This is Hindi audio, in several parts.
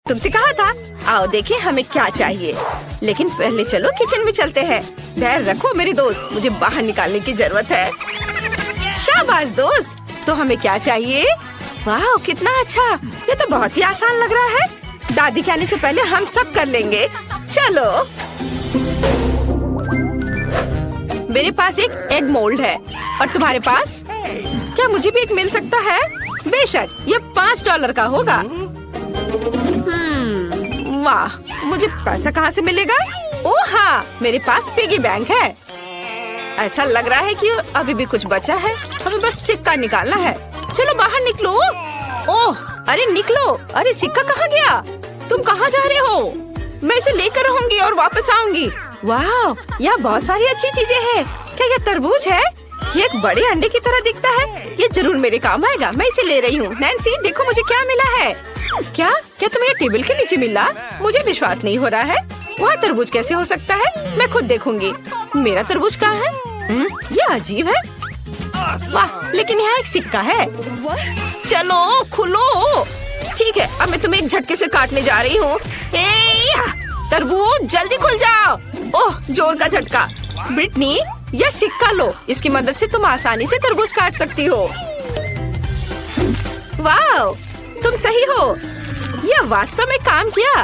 तुमसे कहा था। आओ देखिए हमें क्या चाहिए। लेकिन पहले चलो किचन में चलते हैं। धैर्य रखो मेरे दोस्त, मुझे बाहर निकालने की जरूरत है। शाबाश दोस्त। तो हमें क्या चाहिए? वाह कितना अच्छा, ये तो बहुत ही आसान लग रहा है। दादी के आने से पहले हम सब कर लेंगे। चलो। मेरे पास एक एग मोल्ड है और तुम्हारे पास? क्या मुझे भी एक मिल सकता है? बेशक, ये $5 का होगा। वाह, मुझे पैसा कहाँ से मिलेगा? ओह हाँ, मेरे पास पिगी बैंक है। ऐसा लग रहा है कि अभी भी कुछ बचा है। हमें बस सिक्का निकालना है। चलो बाहर निकलो। ओह अरे निकलो। अरे सिक्का कहाँ गया? तुम कहाँ जा रहे हो? मैं इसे लेकर रहूंगी और वापस आऊंगी। वाह, यहाँ बहुत सारी अच्छी चीजें हैं। क्या ये तरबूज है? ये एक बड़े अंडे की तरह दिखता है। ये जरूर मेरे काम आएगा। मैं इसे ले रही हूँ। नैन्सी देखो मुझे क्या मिला है। क्या क्या तुम्हें टेबल के नीचे मिला? मुझे विश्वास नहीं हो रहा है। वहाँ तरबूज कैसे हो सकता है? मैं खुद देखूंगी। मेरा तरबूज कहाँ है? ये अजीब है। वाह, लेकिन यहाँ एक सिक्का है। चलो खुलो। ठीक है, अब मैं तुम्हें एक झटके से काटने जा रही हूँ। तरबूज जल्दी खुल जाओ। ओह जोर का झटका। ब्रिटनी यह सिक्का लो, इसकी मदद से तुम आसानी से तरबूज काट सकती हो। वाह, तुम सही हो। यह वास्तव में काम किया।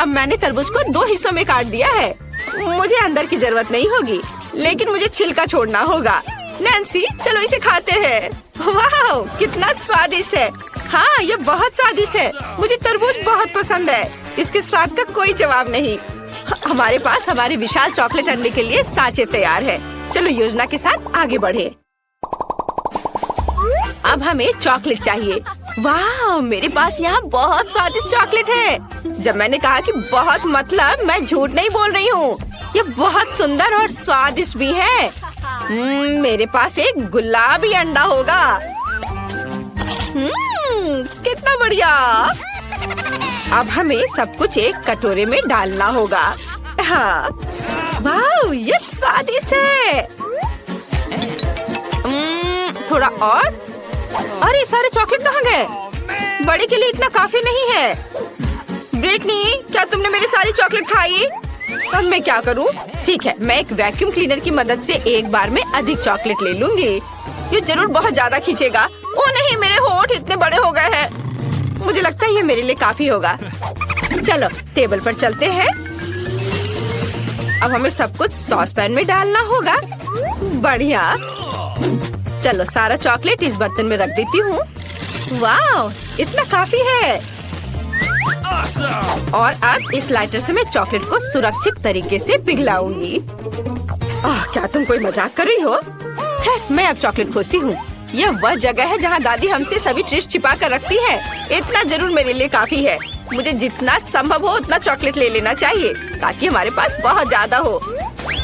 अब मैंने तरबूज को 2 हिस्सों में काट दिया है। मुझे अंदर की जरूरत नहीं होगी, लेकिन मुझे छिलका छोड़ना होगा। नैन्सी चलो इसे खाते हैं। वाह कितना स्वादिष्ट है। हाँ ये बहुत स्वादिष्ट है। मुझे तरबूज बहुत पसंद है। इसके स्वाद का कोई जवाब नहीं। हमारे पास हमारे विशाल चॉकलेट अंडे के लिए सांचे तैयार है। चलो योजना के साथ आगे बढ़े। अब हमें चॉकलेट चाहिए। वाह मेरे पास यहाँ बहुत स्वादिष्ट चॉकलेट है। जब मैंने कहा कि बहुत, मतलब मैं झूठ नहीं बोल रही हूँ। ये बहुत सुंदर और स्वादिष्ट भी है। मेरे पास एक गुलाबी अंडा होगा। कितना बढ़िया। अब हमें सब कुछ एक कटोरे में डालना होगा। हाँ वाह ये स्वादिष्ट है। थोड़ा और। अरे सारे चॉकलेट कहाँ गए? बड़े के लिए इतना काफी नहीं है। ब्रिटनी क्या तुमने मेरी सारी चॉकलेट खाई? अब मैं क्या करूँ? ठीक है, मैं एक वैक्यूम क्लीनर की मदद से एक बार में अधिक चॉकलेट ले लूंगी। ये जरूर बहुत ज्यादा खींचेगा। ओ नहीं, मेरे होंठ इतने बड़े हो गए हैं। मुझे लगता है ये मेरे लिए काफी होगा। चलो टेबल पर चलते हैं। अब हमें सब कुछ सॉस पैन में डालना होगा। बढ़िया। चलो सारा चॉकलेट इस बर्तन में रख देती हूँ। वाह इतना काफी है। और अब इस लाइटर से मैं चॉकलेट को सुरक्षित तरीके से पिघलाऊंगी। क्या तुम कोई मजाक कर रही हो? मैं अब चॉकलेट खोजती हूँ। यह वह जगह है जहाँ दादी हमसे सभी ट्रिक्स छिपा कर रखती है। इतना जरूर मेरे लिए काफी है। मुझे जितना संभव हो उतना चॉकलेट ले लेना चाहिए ताकि हमारे पास बहुत ज्यादा हो।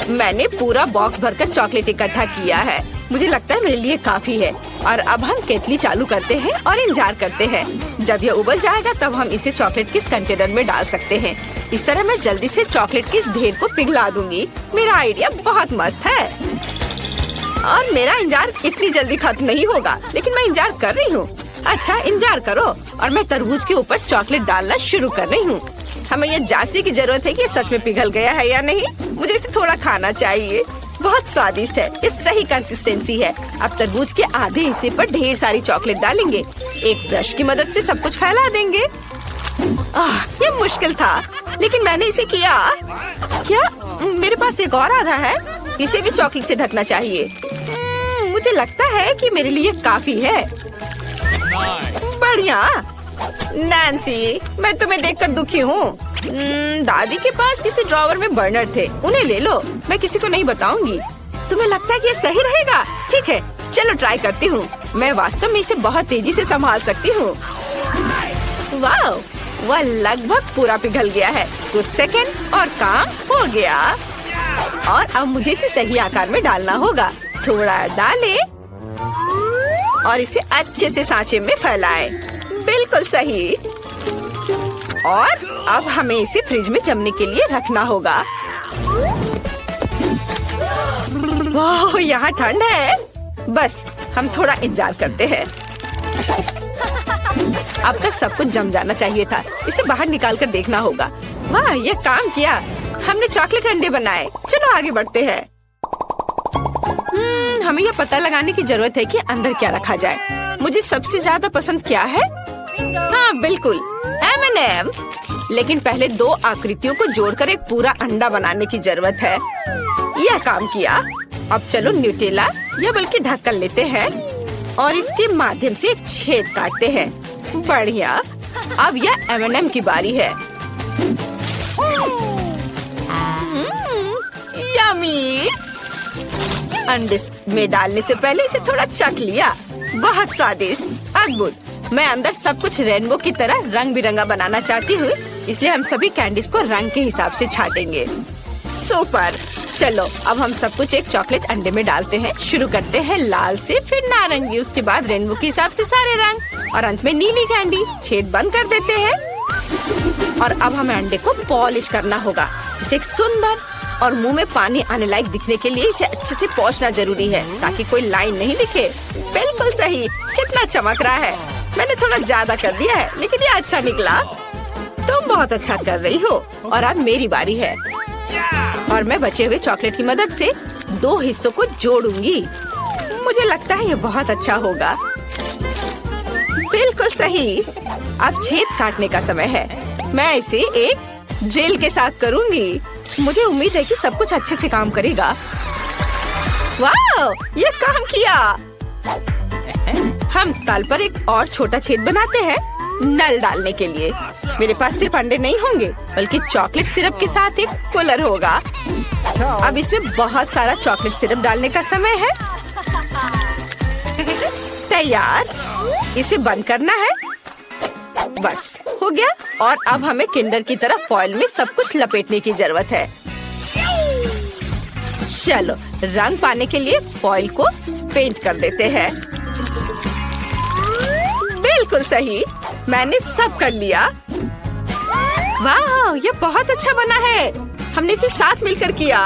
मैंने पूरा बॉक्स भरकर चॉकलेट इकट्ठा किया है। मुझे लगता है मेरे लिए काफी है। और अब हम केतली चालू करते हैं और इंतजार करते हैं। जब यह उबल जाएगा तब हम इसे चॉकलेट के कंटेनर में डाल सकते हैं। इस तरह मैं जल्दी से चॉकलेट के इस ढेर को पिघला दूंगी। मेरा आइडिया बहुत मस्त है और मेरा इंतजार इतनी जल्दी खत्म नहीं होगा, लेकिन मैं इंतजार कर रही हूँ। अच्छा इंतजार करो। और मैं तरबूज के ऊपर चॉकलेट डालना शुरू कर रही हूँ। हमें ये जांचने की जरूरत है कि ये सच में पिघल गया है या नहीं। मुझे इसे थोड़ा खाना चाहिए। बहुत स्वादिष्ट है। ये सही कंसिस्टेंसी है। अब तरबूज के आधे हिस्से पर ढेर सारी चॉकलेट डालेंगे। एक ब्रश की मदद से सब कुछ फैला देंगे। ये मुश्किल था, लेकिन मैंने इसे किया। क्या मेरे पास एक और आधा है? इसे भी चॉकलेट से ढकना चाहिए। मुझे लगता है कि मेरे लिए काफी है। बढ़िया। नैन्सी मैं तुम्हें देखकर दुखी हूँ। दादी के पास किसी ड्रॉवर में बर्नर थे, उन्हें ले लो। मैं किसी को नहीं बताऊंगी। तुम्हें लगता है कि ये सही रहेगा? ठीक है चलो ट्राई करती हूँ। मैं वास्तव में इसे बहुत तेजी से संभाल सकती हूँ। वाह वह लगभग पूरा पिघल गया है। कुछ सेकंड और काम हो गया। और अब मुझे इसे सही आकार में डालना होगा। थोड़ा डालें और इसे अच्छे से सांचे में फैलाएं। बिल्कुल सही। और अब हमें इसे फ्रिज में जमने के लिए रखना होगा। वाह यहाँ ठंड है। बस हम थोड़ा इंतजार करते हैं। अब तक सब कुछ जम जाना चाहिए था। इसे बाहर निकाल कर देखना होगा। वाह, ये काम किया। हमने चॉकलेट अंडे बनाए। चलो आगे बढ़ते हैं। हमें यह पता लगाने की जरूरत है कि अंदर क्या रखा जाए। मुझे सबसे ज्यादा पसंद क्या है? हाँ बिल्कुल, M&M। लेकिन पहले 2 आकृतियों को जोड़कर एक पूरा अंडा बनाने की जरूरत है। यह काम किया। अब चलो न्यूटेला या बल्कि ढक्कन लेते हैं और इसके माध्यम से एक छेद काटते हैं। बढ़िया। अब यह M&M की बारी है। यम्मी। अंडे में डालने से पहले इसे थोड़ा चख लिया। बहुत स्वादिष्ट, अद्भुत। मैं अंदर सब कुछ रेनबो की तरह रंग बिरंगा बनाना चाहती हूँ, इसलिए हम सभी कैंडीज को रंग के हिसाब से छाटेंगे। सुपर। चलो अब हम सब कुछ एक चॉकलेट अंडे में डालते हैं। शुरू करते हैं लाल से, फिर नारंगी, उसके बाद रेनबो के हिसाब से सारे रंग और अंत में नीली कैंडी। छेद बंद कर देते हैं और अब हमें अंडे को पॉलिश करना होगा। इसे एक सुंदर और मुंह में पानी आने लायक दिखने के लिए इसे अच्छे से पोंछना जरूरी है ताकि कोई लाइन नहीं दिखे। बिल्कुल सही। कितना चमक रहा है। मैंने थोड़ा ज्यादा कर दिया है लेकिन ये अच्छा निकला। तुम बहुत अच्छा कर रही हो। और अब मेरी बारी है और मैं बचे हुए चॉकलेट की मदद से 2 हिस्सों को जोड़ूंगी। मुझे लगता है ये बहुत अच्छा होगा। बिल्कुल सही। अब छेद काटने का समय है। मैं इसे एक ड्रिल के साथ करूंगी। मुझे उम्मीद है कि सब कुछ अच्छे से काम करेगा। वाह, ये काम किया। हम तल पर एक और छोटा छेद बनाते हैं नल डालने के लिए। मेरे पास सिर्फ अंडे नहीं होंगे बल्कि चॉकलेट सिरप के साथ एक कूलर होगा। अब इसमें बहुत सारा चॉकलेट सिरप डालने का समय है। तैयार। इसे बंद करना है। बस हो गया। और अब हमें किंडर की तरह फॉइल में सब कुछ लपेटने की जरूरत है। चलो रंग पाने के लिए फॉइल को पेंट कर देते हैं। बिल्कुल सही। मैंने सब कर लिया। वाह, ये बहुत अच्छा बना है। हमने इसे साथ मिलकर किया।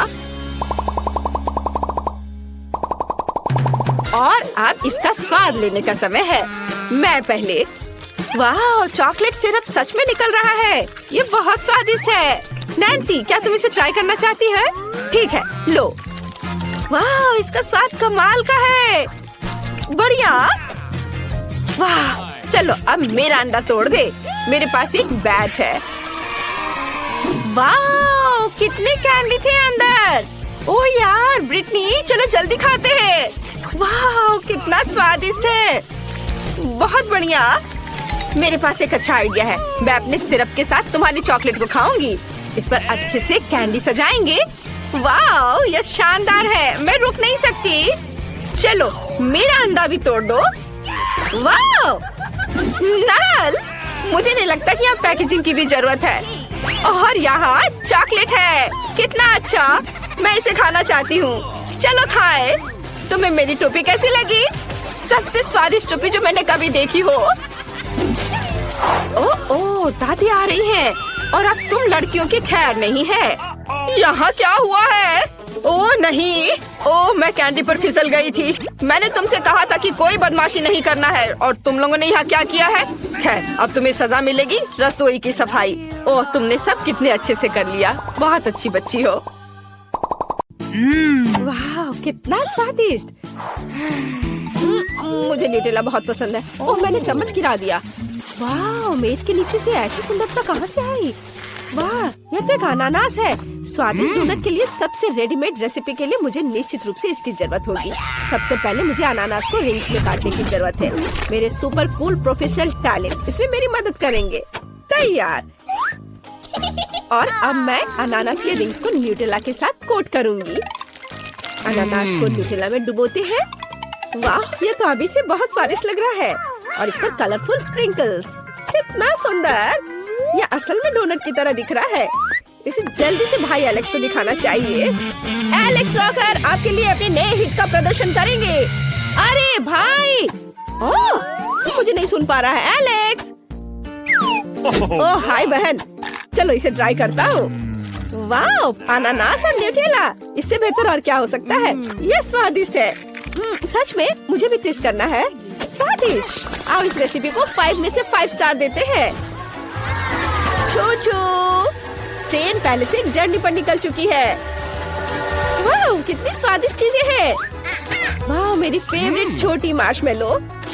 और अब इसका स्वाद लेने का समय है। मैं पहले। वाह, चॉकलेट सिरप सच में निकल रहा है। ये बहुत स्वादिष्ट है। नैन्सी, क्या तुम इसे ट्राई करना चाहती है? ठीक है, लो। वाह, इसका स्वाद कमाल का है। बढ़िया। वाह, चलो अब मेरा अंडा तोड़ दे। मेरे पास एक बैट है। वाह, कितने कैंडी थे अंदर। ओह यार ब्रिटनी, चलो जल्दी खाते हैं। वाह, कितना स्वादिष्ट है। बहुत बढ़िया। मेरे पास एक अच्छा आइडिया है। मैं अपने सिरप के साथ तुम्हारी चॉकलेट को खाऊंगी। इस पर अच्छे से कैंडी सजाएंगे। वाह, यह शानदार है। मैं रुक नहीं सकती। चलो मेरा अंडा भी तोड़ दो। वाह, नल, मुझे नहीं लगता कि यहाँ पैकेजिंग की भी जरूरत है। और यहाँ चॉकलेट है। कितना अच्छा। मैं इसे खाना चाहती हूँ। चलो खाए। तुम्हें मेरी टोपी कैसी लगी? सबसे स्वादिष्ट टोपी जो मैंने कभी देखी हो। ओह, दादी आ रही हैं। और अब तुम लड़कियों की खैर नहीं है। यहाँ क्या हुआ है? ओह नहीं। ओह, मैं कैंडी पर फिसल गई थी। मैंने तुमसे कहा था कि कोई बदमाशी नहीं करना है और तुम लोगों ने यहाँ क्या किया है? खैर, अब तुम्हें सजा मिलेगी। रसोई की सफाई। ओह, तुमने सब कितने अच्छे से कर लिया। बहुत अच्छी बच्ची हो। वाह, कितना स्वादिष्ट। मुझे न्यूटेला बहुत पसंद है। ओह, मैंने चम्मच गिरा दिया। वाह, मेज के नीचे से ऐसी सुंदरता कहाँ से आई? वाह, यह तो एक अनानास है। स्वादिष्ट डोनट के लिए सबसे रेडीमेड रेसिपी के लिए मुझे निश्चित रूप से इसकी जरूरत होगी। सबसे पहले मुझे अनानास को रिंग्स में काटने की जरूरत है। मेरे सुपर कूल प्रोफेशनल टैलेंट इसमें मेरी मदद करेंगे। तैयार। और अब मैं अनानास के रिंग्स को न्यूटेला के साथ कोट करूंगी। अनानास को न्यूटेला में डुबोते हैं। वाह, ये तो अभी से बहुत स्वादिष्ट लग रहा है। और इस पर कलरफुल स्प्रिंकल्स। कितना सुंदर। ये असल में डोनट की तरह दिख रहा है। इसे जल्दी से भाई एलेक्स को दिखाना चाहिए। एलेक्स रॉकर आपके लिए अपने नए हिट का प्रदर्शन करेंगे। अरे भाई, ओह, तो मुझे नहीं सुन पा रहा है एलेक्स। ओह हाय बहन, चलो इसे ट्राई करता हूँ। वाह, अनानास और न्यूटेला, इससे बेहतर और क्या हो सकता है। ये स्वादिष्ट है। सच में मुझे भी टेस्ट करना है। स्वादिष्ट। आओ इस रेसिपी को 5 में से 5 स्टार देते हैं। छो छो, ट्रेन पहले से एक जर्नी पर निकल चुकी है। वाह, कितनी स्वादिष्ट चीजें हैं। वाह, मेरी फेवरेट छोटी मार्शमेलो।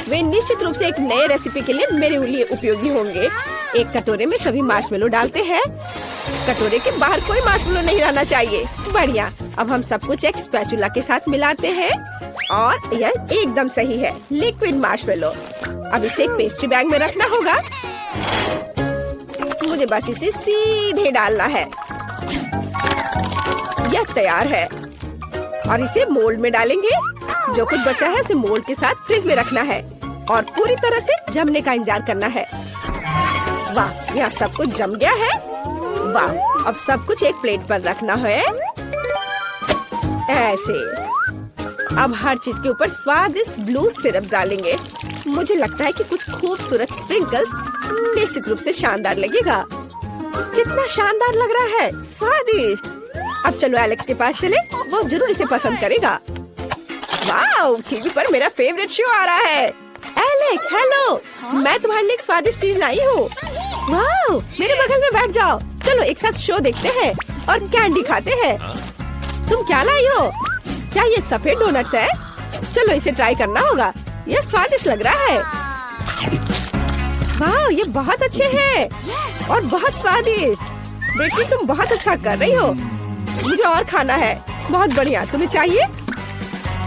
वे निश्चित रूप से एक नए रेसिपी के लिए मेरे लिए उपयोगी होंगे। एक कटोरे में सभी मार्शमेलो डालते हैं। कटोरे के बाहर कोई मार्शमेलो नहीं रहना चाहिए। बढ़िया। अब हम सब कुछ एक स्पैचुला के साथ मिलाते हैं और यह एकदम सही है। Liquid marshmallow. अब इसे एक पेस्ट्री बैग में रखना होगा। मुझे बस इसे सीधे डालना है। यह तैयार है और इसे मोल्ड में डालेंगे। जो कुछ बचा है उसे मोल्ड के साथ फ्रिज में रखना है और पूरी तरह से जमने का इंतजार करना है। वाह, यहाँ सब कुछ जम गया है। वाह, अब सब कुछ एक प्लेट पर रखना है ऐसे। अब हर चीज के ऊपर स्वादिष्ट ब्लू सिरप डालेंगे। मुझे लगता है कि कुछ खूबसूरत स्प्रिंकल्स निश्चित रूप से शानदार लगेगा। कितना शानदार लग रहा है, स्वादिष्ट। अब चलो एलेक्स के पास चले, वो जरूर इसे पसंद करेगा। वाह, टीवी पर मेरा फेवरेट शो आ रहा है। एलेक्स, हेलो, मैं तुम्हारे लिए एक स्वादिष्ट चीज लाई हूँ। वाह, मेरे बगल में बैठ जाओ। चलो एक साथ शो देखते हैं और कैंडी खाते हैं। तुम क्या लाई हो? क्या ये सफेद डोनट्स है? चलो इसे ट्राई करना होगा। ये स्वादिष्ट लग रहा है। वाह, ये बहुत अच्छे हैं और बहुत स्वादिष्ट। बेटी, तुम बहुत अच्छा कर रही हो। मुझे और खाना है। बहुत बढ़िया, तुम्हें चाहिए?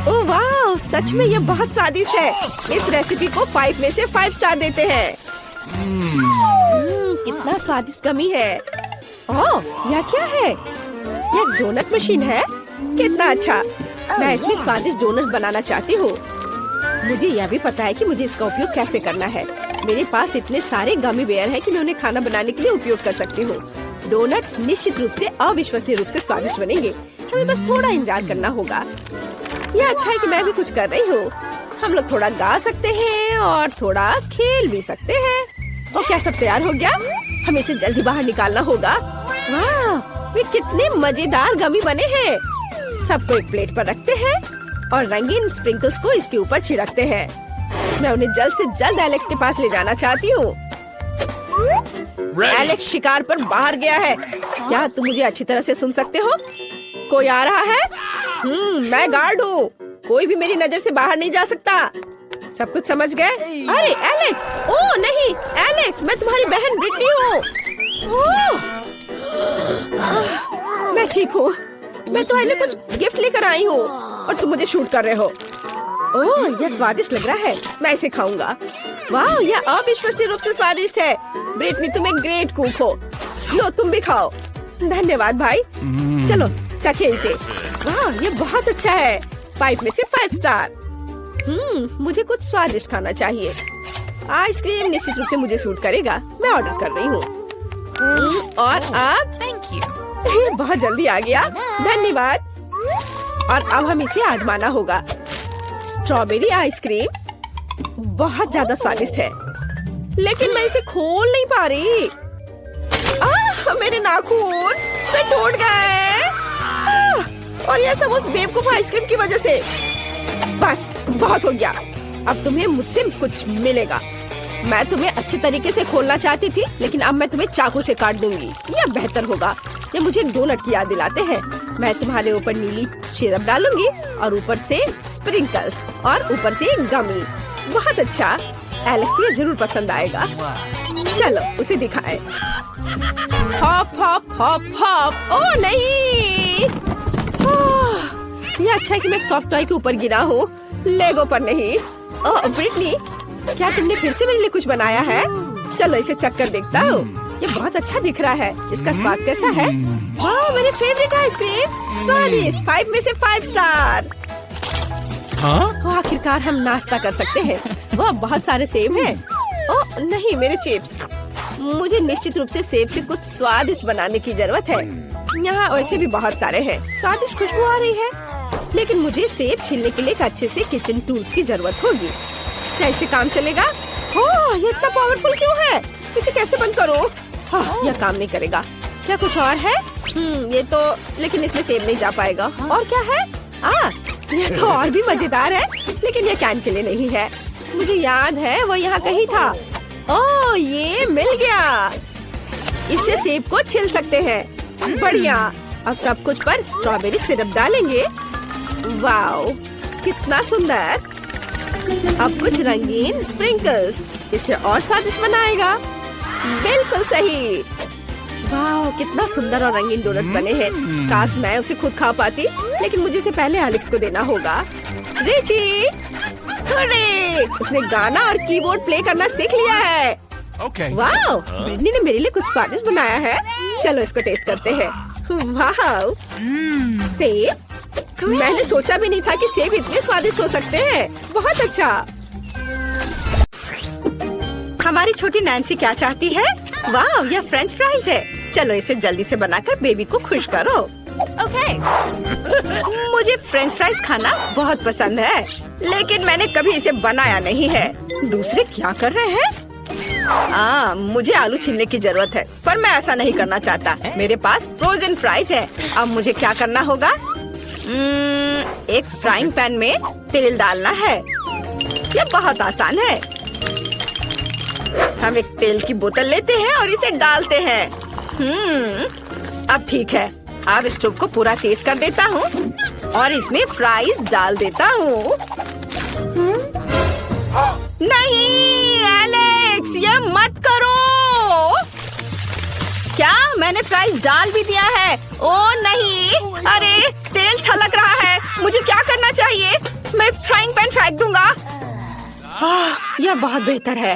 ओह वाह, सच में ये बहुत स्वादिष्ट है। इस रेसिपी को 5 में से 5 स्टार देते हैं। कितना स्वादिष्ट गमी है। ओह, यह क्या है? यह डोनट मशीन है। कितना अच्छा। मैं इसमें स्वादिष्ट डोनट्स बनाना चाहती हूँ। मुझे यह भी पता है कि मुझे इसका उपयोग कैसे करना है। मेरे पास इतने सारे गमी बेयर हैं कि मैं उन्हें खाना बनाने के लिए उपयोग कर सकती हूँ। डोनट्स निश्चित रूप से अविश्वसनीय रूप से स्वादिष्ट बनेंगे। हमें बस थोड़ा इंतजार करना होगा। यह अच्छा है कि मैं भी कुछ कर रही हूँ। हम लोग थोड़ा गा सकते हैं और थोड़ा खेल भी सकते हैं। और क्या सब तैयार हो गया? हमें इसे जल्दी बाहर निकालना होगा। वाह, वे कितने मजेदार गमी बने हैं। सबको एक प्लेट पर रखते हैं और रंगीन स्प्रिंकल्स को इसके ऊपर छिड़कते हैं। मैं उन्हें जल्द से जल्द एलेक्स के पास ले जाना चाहती हूँ। एलेक्स शिकार पर बाहर गया है। क्या तुम मुझे अच्छी तरह से सुन सकते हो? कोई आ रहा है? मैं गार्ड हूँ। कोई भी मेरी नजर से बाहर नहीं जा सकता। सब कुछ समझ गए? अरे एलेक्स! ओह नहीं, एलेक्स, मैं तुम्हारी बहन ब्रिटनी हूँ। मैं ठीक हूँ। मैं तुम्हारे लिए कुछ गिफ्ट लेकर आई हूँ और तुम मुझे शूट कर रहे हो। ओह, यह स्वादिष्ट लग रहा है। मैं इसे खाऊंगा। वाह, यह अविश्वसनीय रूप से स्वादिष्ट है। ब्रिटनी, तुम एक ग्रेट कुक हो। लो, तुम भी खाओ। धन्यवाद भाई। चलो चखे इसे। वाह, ये बहुत अच्छा है। 5 में से 5 स्टार। मुझे कुछ स्वादिष्ट खाना चाहिए। आइसक्रीम निश्चित रूप से मुझे सूट करेगा। मैं ऑर्डर कर रही हूँ। और अब Thank you. ये बहुत जल्दी आ गया। धन्यवाद। और अब हम इसे आजमाना होगा। स्ट्रॉबेरी आइसक्रीम बहुत ज्यादा स्वादिष्ट है, लेकिन मैं इसे खोल नहीं पा रही। मेरे नाखून तो टूट गए। और यह सब उस बेवकूफ आइसक्रीम की वजह से। बस बहुत हो गया। अब तुम्हें मुझसे कुछ मिलेगा। मैं तुम्हें अच्छे तरीके से खोलना चाहती थी, लेकिन अब मैं तुम्हें चाकू से काट दूंगी। यह बेहतर होगा। ये मुझे डोनट की याद दिलाते हैं। मैं तुम्हारे ऊपर नीली सिरप डालूंगी और ऊपर से स्प्रिंकल्स और ऊपर से गमी। बहुत अच्छा। एलेक्स को ये जरूर पसंद आएगा। चलो उसे दिखाएं। Hop hop hop hop. ओह नहीं, ये अच्छा है कि मैं सॉफ्ट टॉय के ऊपर गिरा हूँ, लेगो पर नहीं। ओह ब्रिटनी, क्या तुमने फिर से मेरे लिए कुछ बनाया है? चलो इसे चक्कर देखता हूँ। ये बहुत अच्छा दिख रहा है। इसका स्वाद कैसा है? वाह, मेरी फेवरेट आइसक्रीम। स्वादिष्ट। 5 में से 5 स्टार। आखिरकार हम नाश्ता कर सकते हैं। वाह, बहुत सारे सेब हैं। ओह नहीं, मेरे चिप्स। मुझे निश्चित रूप से सेब से कुछ स्वादिष्ट बनाने की जरूरत है। यहाँ वैसे भी बहुत सारे हैं। स्वादिष्ट खुशबू आ रही है, लेकिन मुझे सेब छीलने के लिए एक अच्छे से किचन टूल्स की जरूरत होगी। क्या इसे काम चलेगा? ये इतना पावरफुल क्यों है? इसे कैसे बंद करो? यह काम नहीं करेगा। क्या कुछ और है? ये तो, लेकिन इसमें सेब नहीं जा पाएगा। और क्या है? यह तो और भी मजेदार है, लेकिन यह कैन के लिए नहीं है। मुझे याद है वो यहाँ कहीं था। ओह, ये मिल गया। इससे सेब को छिल सकते हैं। बढ़िया। अब सब कुछ पर स्ट्रॉबेरी सिरप डालेंगे। वाओ, कितना सुंदर। अब कुछ रंगीन स्प्रिंकल्स इसे और स्वादिष्ट बनाएगा। बिल्कुल सही। वाह, कितना सुंदर और रंगीन डोनट्स बने हैं। काश मैं उसे खुद खा पाती, लेकिन मुझे इसे पहले एलेक्स को देना होगा। Richie, hurray! उसने गाना और कीबोर्ड प्ले करना सीख लिया है। वाह, ब्रिटनी ने मेरे लिए कुछ स्वादिष्ट बनाया है। चलो इसको टेस्ट करते हैं। वाह, सेब। मैंने सोचा भी नहीं था कि सेब इतने स्वादिष्ट हो सकते हैं। बहुत अच्छा। हमारी छोटी नैन्सी क्या चाहती है? वाह, यह फ्रेंच फ्राइज है। चलो इसे जल्दी से बनाकर बेबी को खुश करो। ओके। मुझे फ्रेंच फ्राइज खाना बहुत पसंद है, लेकिन मैंने कभी इसे बनाया नहीं है। दूसरे क्या कर रहे हैं? मुझे आलू छीलने की जरूरत है, पर मैं ऐसा नहीं करना चाहता। मेरे पास फ्रोजन फ्राइज है। अब मुझे क्या करना होगा? एक फ्राइंग पैन में तेल डालना है। यह बहुत आसान है। हम एक तेल की बोतल लेते हैं और इसे डालते हैं। अब ठीक है। अब स्टोव को पूरा तेज कर देता हूँ और इसमें फ्राइज डाल देता हूँ। नहीं एलेक्स, यह मत करो। क्या? मैंने फ्राइज डाल भी दिया है। ओह नहीं, अरे तेल छलक रहा है। मुझे क्या करना चाहिए? मैं फ्राइंग पैन फेंक दूंगा। यह बहुत बेहतर है।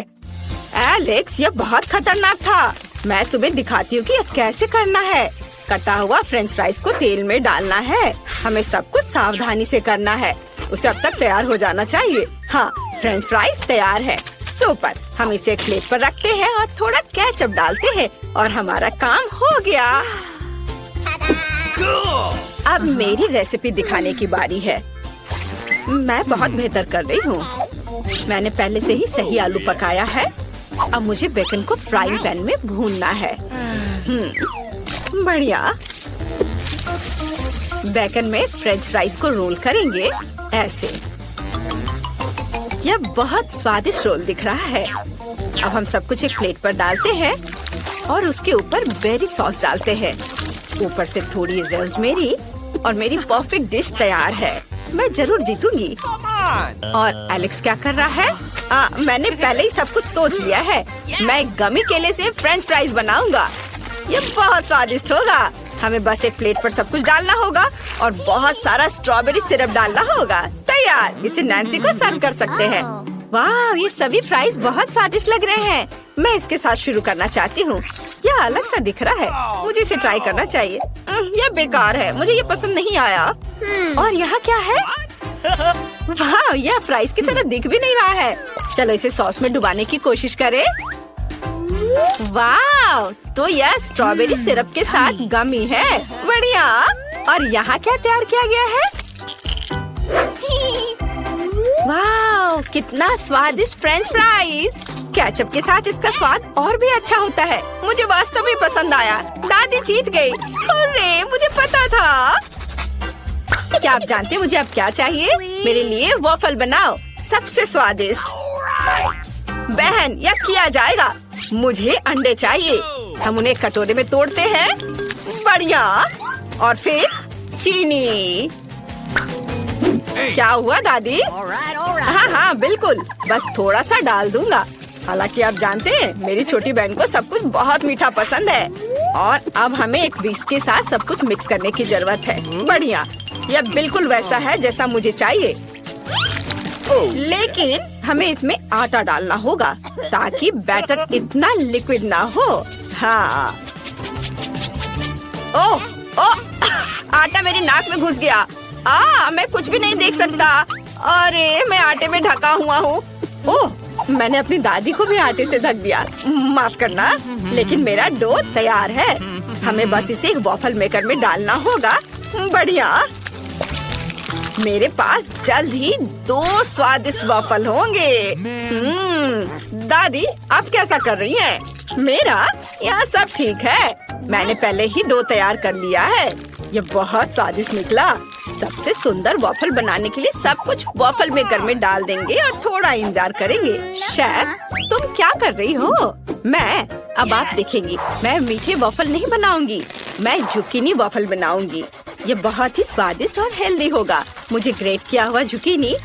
एलेक्स, यह बहुत खतरनाक था। मैं तुम्हें दिखाती हूँ कि यह कैसे करना है। कटा हुआ फ्रेंच फ्राइज को तेल में डालना है। हमें सब कुछ सावधानी से करना है। उसे अब तक तैयार हो जाना चाहिए। हाँ, फ्रेंच फ्राइज तैयार है। सुपर। हम इसे एक प्लेट पर रखते हैं और थोड़ा केचप डालते हैं और हमारा काम हो गया। अब मेरी रेसिपी दिखाने की बारी है। मैं बहुत बेहतर कर रही हूँ। मैंने पहले से ही सही आलू पकाया है। अब मुझे बेकन को फ्राइंग पैन में भूनना है। बढ़िया। बेकन में फ्रेंच फ्राइज को रोल करेंगे ऐसे। यह बहुत स्वादिष्ट रोल दिख रहा है। अब हम सब कुछ एक प्लेट पर डालते हैं और उसके ऊपर बेरी सॉस डालते हैं। ऊपर से थोड़ी रोज़मेरी और मेरी परफेक्ट डिश तैयार है। मैं जरूर जीतूंगी। और एलेक्स क्या कर रहा है? मैंने पहले ही सब कुछ सोच लिया है। मैं गमी केले से फ्रेंच फ्राइज बनाऊंगा। यह बहुत स्वादिष्ट होगा। हमें बस एक प्लेट पर सब कुछ डालना होगा और बहुत सारा स्ट्रॉबेरी सिरप डालना होगा। तैयार। इसे नैन्सी को सर्व कर सकते हैं। वाह, ये सभी फ्राइज बहुत स्वादिष्ट लग रहे हैं। मैं इसके साथ शुरू करना चाहती हूँ। यह अलग सा दिख रहा है। मुझे इसे ट्राई करना चाहिए। यह बेकार है। मुझे ये पसंद नहीं आया। और यहाँ क्या है? वाह, यह फ्राइज की तरह दिख भी नहीं रहा है। चलो इसे सॉस में डुबाने की कोशिश करें। वाह, तो यह स्ट्रॉबेरी सिरप के साथ गमी है। बढ़िया। और यहाँ क्या तैयार किया गया है? वाह, कितना स्वादिष्ट फ्रेंच फ्राइज। केचप के साथ इसका स्वाद और भी अच्छा होता है। मुझे वास्तव में पसंद आया। दादी जीत गई। अरे, मुझे पता था। क्या आप जानते हैं मुझे अब क्या चाहिए? मेरे लिए वॉफल बनाओ, सबसे स्वादिष्ट। बहन, यह किया जाएगा। मुझे अंडे चाहिए। हम उन्हें कटोरे में तोड़ते हैं। बढ़िया। और फिर चीनी। क्या हुआ दादी? हाँ हाँ बिल्कुल, बस थोड़ा सा डाल दूंगा। हालांकि आप जानते हैं मेरी छोटी बहन को सब कुछ बहुत मीठा पसंद है। और अब हमें एक विस्क के साथ सब कुछ मिक्स करने की जरूरत है। बढ़िया, यह बिल्कुल वैसा है जैसा मुझे चाहिए, लेकिन हमें इसमें आटा डालना होगा ताकि बैटर इतना लिक्विड ना हो। हाँ। ओह ओह, आटा मेरी नाक में घुस गया। मैं कुछ भी नहीं देख सकता। अरे, मैं आटे में ढका हुआ हूँ। ओह, मैंने अपनी दादी को भी आटे से ढक दिया। माफ करना, लेकिन मेरा डो तैयार है। हमें बस इसे एक वॉफल मेकर में डालना होगा। बढ़िया। मेरे पास जल्द ही 2 स्वादिष्ट वॉफल होंगे। दादी, आप कैसा कर रही हैं? मेरा यहाँ सब ठीक है। मैंने पहले ही डो तैयार कर लिया है। ये बहुत स्वादिष्ट निकला। सबसे सुंदर वॉफल बनाने के लिए सब कुछ वॉफल मेकर में डाल देंगे और थोड़ा इंतजार करेंगे। शेफ, तुम क्या कर रही हो? अब आप देखेंगी, मैं मीठे वॉफल नहीं बनाऊंगी, मैं जुकीनी वॉफल बनाऊंगी। ये बहुत ही स्वादिष्ट और हेल्दी होगा। मुझे ग्रेट किया हुआ जुकीनी,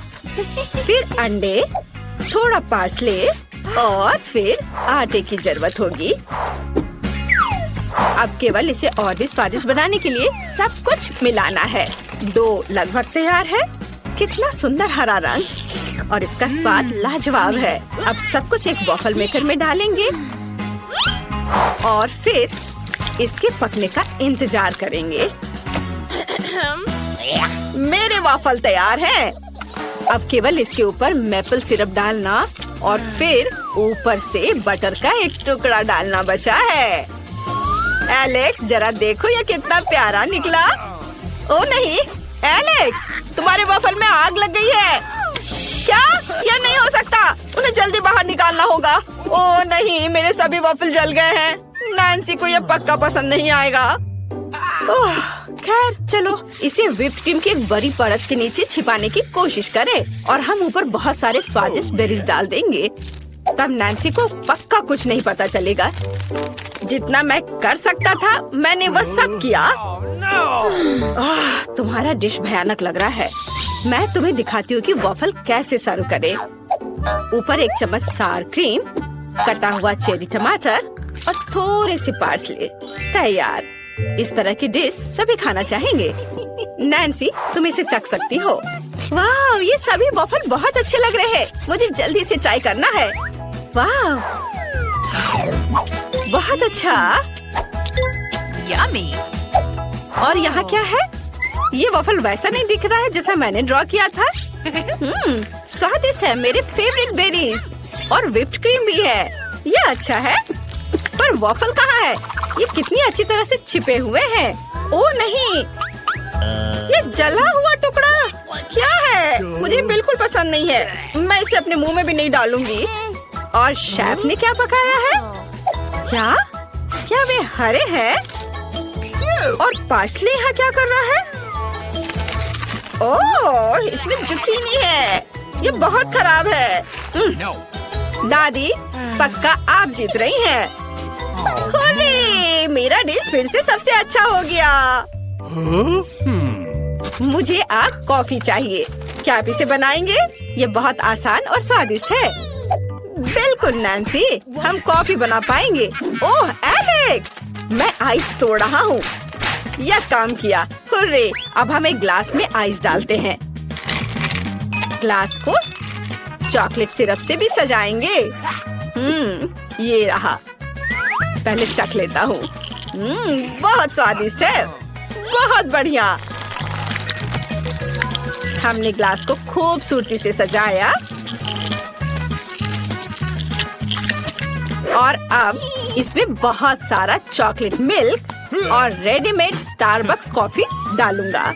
फिर अंडे, थोड़ा पार्सले और फिर आटे की जरूरत होगी। अब केवल इसे और भी स्वादिष्ट बनाने के लिए सब कुछ मिलाना है। डो लगभग तैयार है। कितना सुंदर हरा रंग और इसका स्वाद लाजवाब है। अब सब कुछ एक वॉफल मेकर में डालेंगे और फिर इसके पकने का इंतजार करेंगे। मेरे वॉफल तैयार हैं। अब केवल इसके ऊपर मैपल सिरप डालना और फिर ऊपर से बटर का एक टुकड़ा डालना बचा है। एलेक्स, जरा देखो ये कितना प्यारा निकला। ओ नहीं, एलेक्स, तुम्हारे वॉफल में आग लग गई है। क्या? यह नहीं हो सकता, उन्हें जल्दी बाहर निकालना होगा। ओ नहीं, मेरे सभी वॉफल जल गए हैं। नैन्सी को यह पक्का पसंद नहीं आएगा। ओह, खैर चलो इसे व्हिप्ड क्रीम की एक बड़ी परत के नीचे छिपाने की कोशिश करें और हम ऊपर बहुत सारे स्वादिष्ट बेरीज डाल देंगे। तब नैन्सी को पक्का कुछ नहीं पता चलेगा। जितना मैं कर सकता था मैंने वह सब किया। तुम्हारा डिश भयानक लग रहा है। मैं तुम्हें दिखाती हूँ कि वॉफल कैसे सर्व करें। ऊपर एक चम्मच सार क्रीम, कटा हुआ चेरी टमाटर और थोड़े से पार्सले। तैयार। इस तरह की डिश सभी खाना चाहेंगे। नैन्सी, तुम इसे चख सकती हो। वाह, ये सभी वॉफल बहुत अच्छे लग रहे हैं। मुझे जल्दी से ट्राई करना है। वाह, बहुत अच्छा। यम्मी। और यहाँ क्या है? ये वॉफल वैसा नहीं दिख रहा है जैसा मैंने ड्रॉ किया था। स्वादिष्ट है। मेरे फेवरेट बेरीज और व्हिप्ड क्रीम भी है। ये अच्छा है, पर वॉफल कहाँ है? ये कितनी अच्छी तरह से छिपे हुए हैं। ओ नहीं, ये जला हुआ टुकड़ा क्या है? मुझे बिल्कुल पसंद नहीं है। मैं इसे अपने मुंह में भी नहीं डालूंगी। और शेफ ने क्या पकाया है? क्या वे हरे हैं? और पार्सले यहाँ क्या कर रहा है? ओह, इसमें जुकीनी है। ये बहुत खराब है। दादी, पक्का आप जीत रही हैं। हुर्रे, मेरा डिश फिर से सबसे अच्छा हो गया। मुझे आप कॉफी चाहिए। क्या आप इसे बनाएंगे? ये बहुत आसान और स्वादिष्ट है। बिल्कुल नैन्सी, हम कॉफी बना पाएंगे। ओह एलेक्स, मैं आइस तोड़ रहा हूँ। यह काम किया। हुर्रे, अब हम एक ग्लास में आइस डालते हैं। ग्लास को चॉकलेट सिरप से भी सजाएंगे। ये रहा। पहले चख लेता हूँ। बहुत स्वादिष्ट है। बहुत बढ़िया। हमने ग्लास को खूबसूरती से सजाया और अब इसमें बहुत सारा चॉकलेट मिल्क और रेडीमेड स्टारबक्स कॉफी डालूंगा।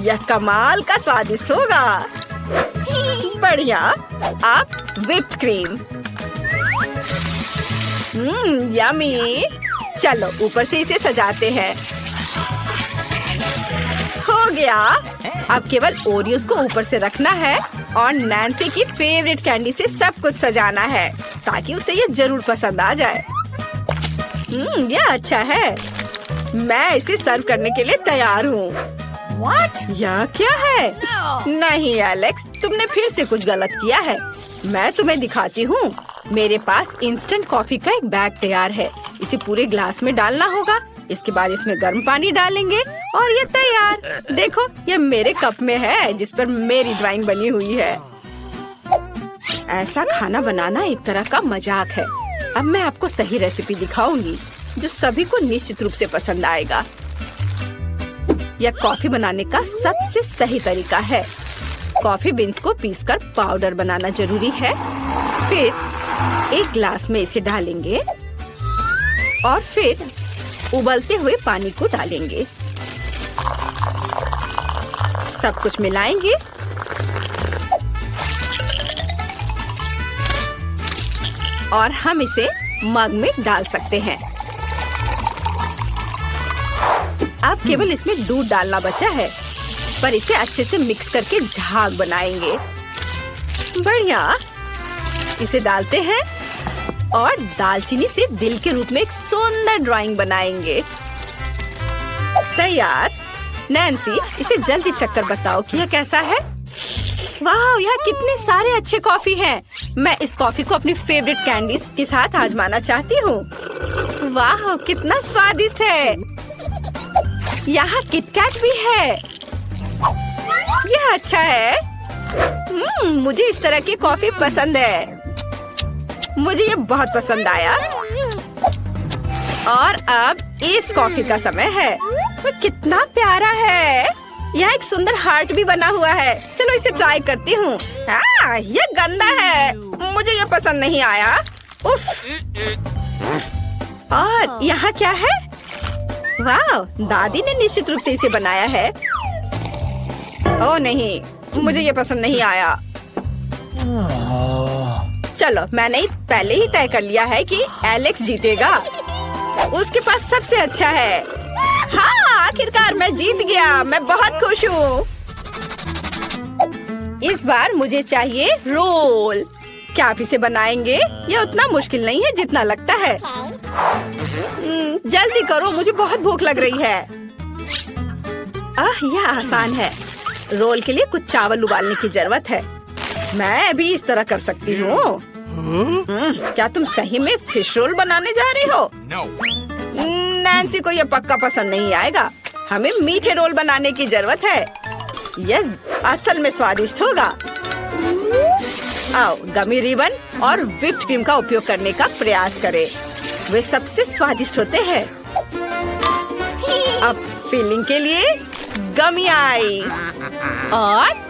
यह कमाल का स्वादिष्ट होगा। बढ़िया। अब व्हिप्ड क्रीम। यम्मी। चलो ऊपर से इसे सजाते हैं। हो गया। अब केवल ओरियोस को ऊपर से रखना है और नैन्सी की फेवरेट कैंडी से सब कुछ सजाना है ताकि उसे ये जरूर पसंद आ जाए। यह अच्छा है। मैं इसे सर्व करने के लिए तैयार हूँ। यह क्या है? नहीं एलेक्स, तुमने फिर से कुछ गलत किया है। मैं तुम्हें दिखाती हूँ। मेरे पास इंस्टेंट कॉफी का एक बैग तैयार है। इसे पूरे ग्लास में डालना होगा। इसके बाद इसमें गर्म पानी डालेंगे और ये तैयार। देखो, ये मेरे कप में है जिस पर मेरी ड्राइंग बनी हुई है। ऐसा खाना बनाना एक तरह का मजाक है। अब मैं आपको सही रेसिपी दिखाऊंगी जो सभी को निश्चित रूप से पसंद आएगा। यह कॉफी बनाने का सबसे सही तरीका है। कॉफी बीन्स को पीसकर पाउडर बनाना जरूरी है। फिर एक ग्लास में इसे डालेंगे और फिर उबलते हुए पानी को डालेंगे। सब कुछ मिलाएंगे और हम इसे मग में डाल सकते हैं। अब केवल इसमें दूध डालना बचा है, पर इसे अच्छे से मिक्स करके झाग बनाएंगे। बढ़िया, इसे डालते हैं और दालचीनी से दिल के रूप में एक सुंदर ड्राइंग बनाएंगे। तैयार। नैन्सी, इसे जल्दी चक्कर बताओ कि यह कैसा है। वाह, यहाँ कितने सारे अच्छे कॉफी हैं। मैं इस कॉफी को अपनी फेवरेट कैंडीज के साथ आजमाना चाहती हूँ। वाह, कितना स्वादिष्ट है। यहाँ किटकैट भी है। यह अच्छा है। मुझे इस तरह की कॉफी पसंद है। मुझे ये बहुत पसंद आया। और अब इस कॉफी का समय है। वो कितना प्यारा है। यहाँ एक सुंदर हार्ट भी बना हुआ है। चलो इसे ट्राई करती हूँ। ये गंदा है, मुझे ये पसंद नहीं आया। उफ। और यहाँ क्या है? वाह, दादी ने निश्चित रूप से इसे बनाया है। ओह नहीं, मुझे ये पसंद नहीं आया। चलो, मैंने पहले ही तय कर लिया है कि एलेक्स जीतेगा। उसके पास सबसे अच्छा है। हाँ, आखिरकार मैं जीत गया। मैं बहुत खुश हूँ। इस बार मुझे चाहिए रोल। क्या आप इसे बनाएंगे? यह उतना मुश्किल नहीं है जितना लगता है। जल्दी करो, मुझे बहुत भूख लग रही है। यह आसान है। रोल के लिए कुछ चावल उबालने की जरूरत है। मैं भी इस तरह कर सकती हूँ। क्या तुम सही में फिश रोल बनाने जा रही हो? नैन्सी को यह पक्का पसंद नहीं आएगा। हमें मीठे रोल बनाने की जरूरत है। यह असल में स्वादिष्ट होगा। आओ, गमी रिबन और व्हिप्ड क्रीम का उपयोग करने का प्रयास करें। वे सबसे स्वादिष्ट होते हैं। अब फिलिंग के लिए गमी आइस और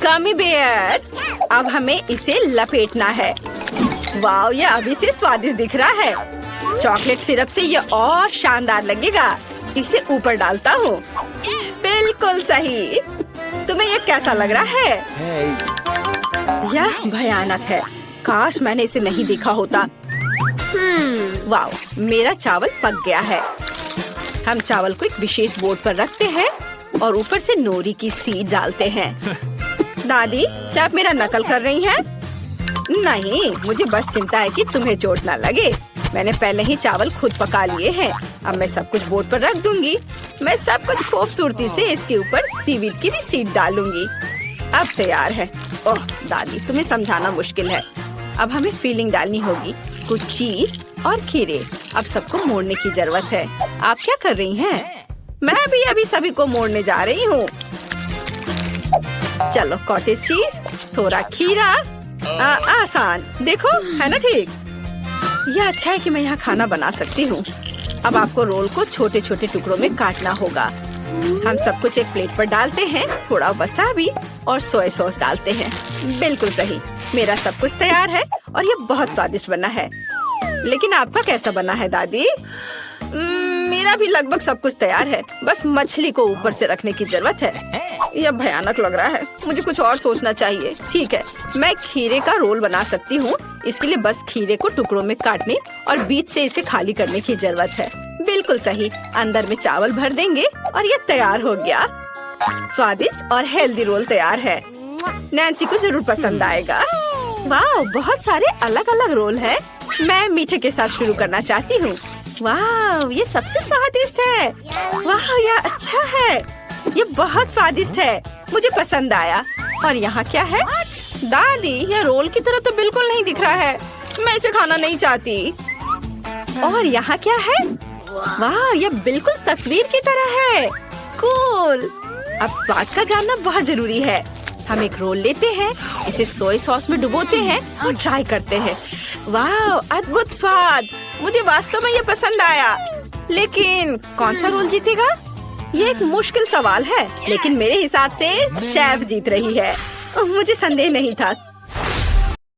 गमी बेयर। अब हमें इसे लपेटना है। वाह, यह अभी से स्वादिष्ट दिख रहा है। चॉकलेट सिरप से यह और शानदार लगेगा। इसे ऊपर डालता हूँ। बिल्कुल सही। तुम्हें यह कैसा लग रहा है? यह भयानक है। काश मैंने इसे नहीं देखा होता। वाह, मेरा चावल पक गया है। हम चावल को एक विशेष बोर्ड पर रखते हैं और ऊपर से नोरी की सीड डालते हैं। दादी, क्या आप मेरा नकल कर रही हैं? नहीं, मुझे बस चिंता है कि तुम्हें चोट ना लगे। मैंने पहले ही चावल खुद पका लिए हैं। अब मैं सब कुछ बोर्ड पर रख दूंगी। मैं सब कुछ खूबसूरती से इसके ऊपर सीवीड की भी सीड डालूंगी। अब तैयार है। ओह दादी, तुम्हें समझाना मुश्किल है। अब हमें फीलिंग डालनी होगी। कुछ चीज और खीरे। अब सबको मोड़ने की जरूरत है। आप क्या कर रही हैं? मैं भी अभी सभी को मोड़ने जा रही हूँ। चलो, कॉटेज चीज, थोड़ा खीरा। आसान, देखो है ना ठीक। यह अच्छा है कि मैं यहाँ खाना बना सकती हूँ। अब आपको रोल को छोटे छोटे टुकड़ों में काटना होगा। हम सब कुछ एक प्लेट पर डालते हैं। थोड़ा वसाबी और सोया सॉस डालते हैं। बिल्कुल सही। मेरा सब कुछ तैयार है और ये बहुत स्वादिष्ट बना है। लेकिन आपका कैसा बना है दादी? मेरा भी लगभग सब कुछ तैयार है। बस मछली को ऊपर से रखने की जरूरत है। यह भयानक लग रहा है। मुझे कुछ और सोचना चाहिए। ठीक है, मैं खीरे का रोल बना सकती हूँ। इसके लिए बस खीरे को टुकड़ों में काटने और बीच से इसे खाली करने की जरूरत है। बिल्कुल सही। अंदर में चावल भर देंगे और ये तैयार हो गया। स्वादिष्ट और हेल्दी रोल तैयार है। नैन्सी को जरूर पसंद आएगा। वाह, बहुत सारे अलग अलग रोल हैं। मैं मीठे के साथ शुरू करना चाहती हूँ। वाह, ये सबसे स्वादिष्ट है। वाह, यह अच्छा है। ये बहुत स्वादिष्ट है। मुझे पसंद आया। और यहाँ क्या है? दादी, यह रोल की तरह तो बिल्कुल नहीं दिख रहा है। मैं इसे खाना नहीं चाहती। और यहाँ क्या है? वाह, यह बिल्कुल तस्वीर की तरह है। कूल। अब स्वाद का जानना बहुत जरूरी है। हम एक रोल लेते हैं, इसे सोया सॉस में डुबोते हैं और ट्राई करते हैं। वाह, अद्भुत स्वाद। मुझे वास्तव में ये पसंद आया। लेकिन कौन सा रोल जीतेगा? ये एक मुश्किल सवाल है, लेकिन मेरे हिसाब से शेफ जीत रही है। मुझे संदेह नहीं था